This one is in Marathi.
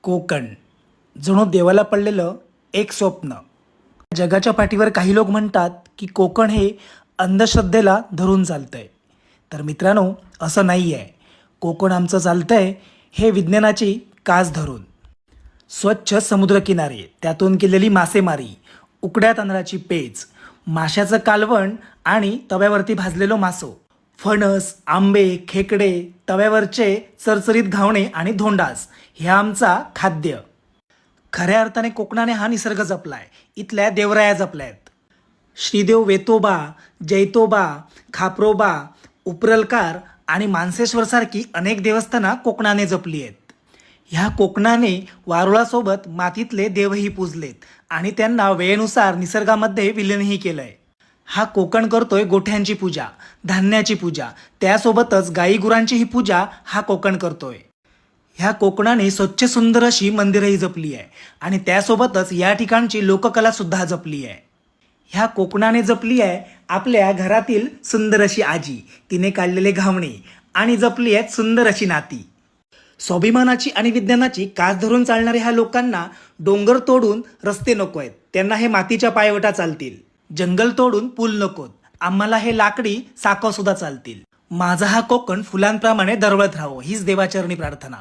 कोकण जणू देवाला पडलेलं एक स्वप्न. जगाच्या पाठीवर काही लोक म्हणतात की कोकण हे अंधश्रद्धेला धरून चालतंय. तर मित्रांनो, असं नाही आहे. कोकण आमचं चालतंय हे विज्ञानाची कास धरून. स्वच्छ समुद्रकिनारे, त्यातून केलेली मासेमारी, उकड्या तांदळाची पेच, माशाचं कालवण आणि तव्यावरती भाजलेलो मासो, फणस, आंबे, खेकडे, तव्यावरचे चरचरीत घावणे आणि धोंडास हे आमचा खाद्य. खऱ्या अर्थाने कोकणाने हा निसर्ग जपलाय. इथल्या देवराया जपल्यात. श्रीदेव वेतोबा, जैतोबा, खापरोबा, उपरलकार आणि मानसेश्वरसारखी अनेक देवस्थानं कोकणाने जपली आहेत. ह्या कोकणाने वारुळासोबत मातीतले देवही पूजलेत आणि त्यांना वेळेनुसार निसर्गामध्ये विलीनही केलंय. हा कोकण करतोय गोठ्यांची पूजा, धान्याची पूजा, त्यासोबतच गाई गुरांचीही पूजा हा कोकण करतोय. ह्या कोकणाने स्वच्छ सुंदर अशी मंदिरही जपली आहे आणि त्यासोबतच या ठिकाणची लोककला सुद्धा जपली आहे. ह्या कोकणाने जपली आहे आपल्या घरातील सुंदर अशी आजी, तिने काढलेले घावणे आणि जपली आहेत सुंदर अशी नाती. स्वाभिमानाची आणि विज्ञानाची कास धरून चालणाऱ्या ह्या लोकांना डोंगर तोडून रस्ते नको आहेत, त्यांना हे मातीच्या पायवटा चालतील. जंगल तोडून पूल नकोत, आम्हाला हे लाकडी साखव सुद्धा चालतील. माझा हा कोकण फुलांप्रमाणे दरवळत राहावं हीच देवाचरणी प्रार्थना.